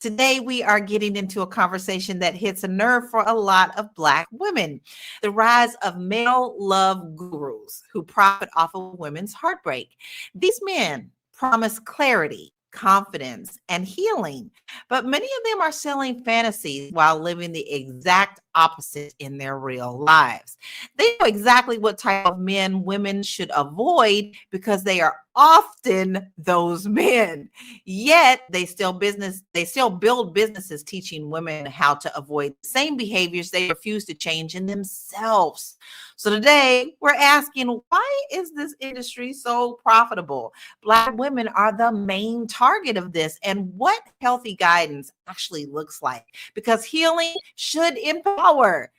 Today, we are getting into a conversation that hits a nerve for a lot of Black women: the rise of male love gurus who profit off of women's heartbreak. These men promise clarity, confidence, and healing, but many of them are selling fantasies while living the exact opposite in their real lives. They know exactly what type of men women should avoid because they are often those men. Yet they still build businesses teaching women how to avoid the same behaviors they refuse to change in themselves. So today we're asking, why is this industry so profitable? Black women are the main target of this, and what healthy guidance actually looks like. Because healing should empower,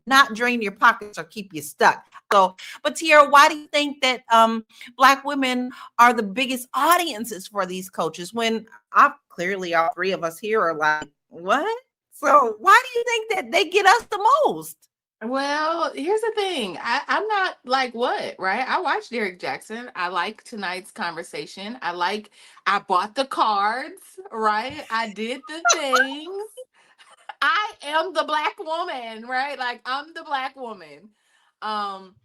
not drain your pockets or keep you stuck. So, but Tiara, why do you think that Black women are the biggest audiences for these coaches when clearly all three of us here are like, what? So why do you think that they get us the most? Well, here's the thing. I'm not like what, right? I watched Derek Jackson. I like tonight's conversation. I bought the cards, right? I did the things. I am the black woman, right? Like I'm the black woman. Um,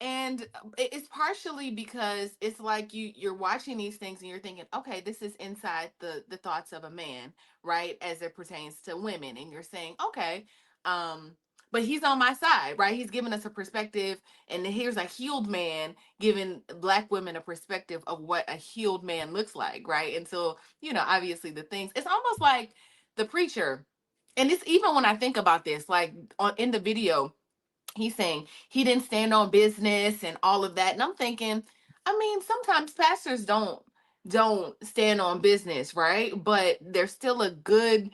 and it's partially because it's like you're watching these things and you're thinking, okay, this is inside the thoughts of a man, right, as it pertains to women, and you're saying, okay, um but he's on my side, right? He's giving us a perspective, and here's a healed man giving black women a perspective of what a healed man looks like, right? And so, obviously the things, it's almost like the preacher. And it's even when I think about this, like in the video, he's saying he didn't stand on business and all of that, and I'm thinking, I mean, sometimes pastors don't stand on business, right? But there's still a good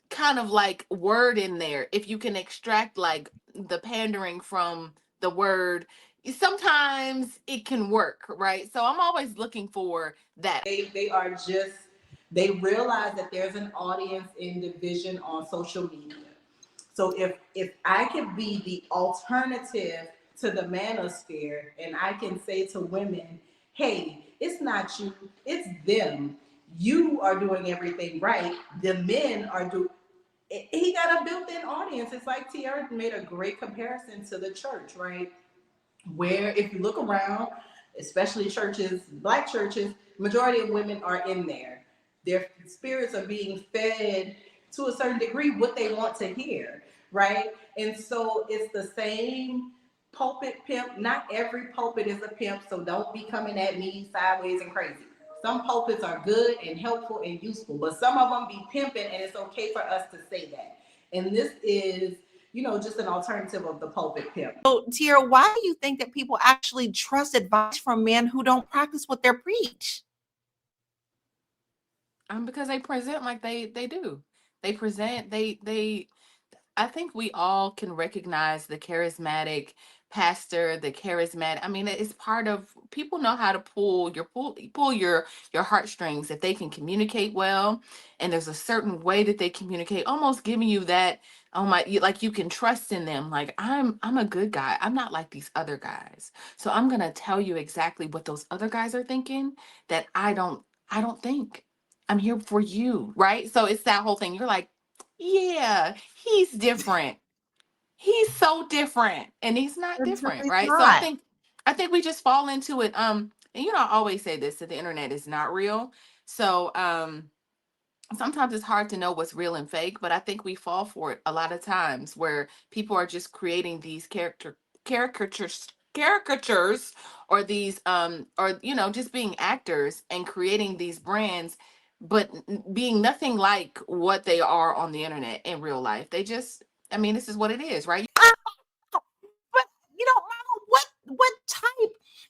kind of like word in there. If you can extract like the pandering from the word, sometimes it can work, right? So I'm always looking for that. They realize that there's an audience in division on social media. So if I could be the alternative to the manosphere, and I can say to women, hey, it's not you, it's them. You are doing everything right. The men are doing. He got a built-in audience. It's like Tiara made a great comparison to the church, right? Where if you look around, especially churches, black churches, majority of women are in there. Their spirits are being fed to a certain degree what they want to hear, right? And so it's the same pulpit pimp. Not every pulpit is a pimp, so don't be coming at me sideways and crazy. Some pulpits are good and helpful and useful, but some of them be pimping, and it's okay for us to say that. And this is, just an alternative of the pulpit pimp. So, Tiara, why do you think that people actually trust advice from men who don't practice what they preach? Because they present like they do. They present they I think we all can recognize the charismatic pastor, the charismatic. I mean, it's part of, people know how to pull your heartstrings if they can communicate well, and there's a certain way that they communicate, almost giving you that, oh my, like you can trust in them. Like I'm a good guy. I'm not like these other guys. So I'm gonna tell you exactly what those other guys are thinking that I don't think. I'm here for you, right? So it's that whole thing. You're like, yeah, he's different. He's so different, and he's not No, different, it's right? So not. I think we just fall into it. And I always say this, that the internet is not real. So sometimes it's hard to know what's real and fake, but I think we fall for it a lot of times, where people are just creating these caricatures, or these or just being actors and creating these brands, but being nothing like what they are on the internet in real life. They just, I mean, this is what it is, right? But Mama,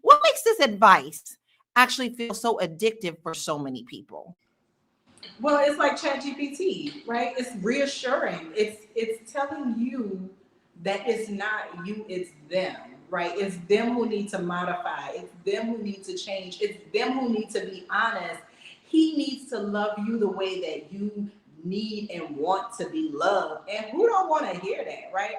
what makes this advice actually feel so addictive for so many people? Well, it's like ChatGPT, right? It's reassuring. It's telling you that it's not you, it's them, right? It's them who need to modify. It's them who need to change. It's them who need to be honest. He needs to love you the way that you need and want to be loved. And who don't want to hear that, right?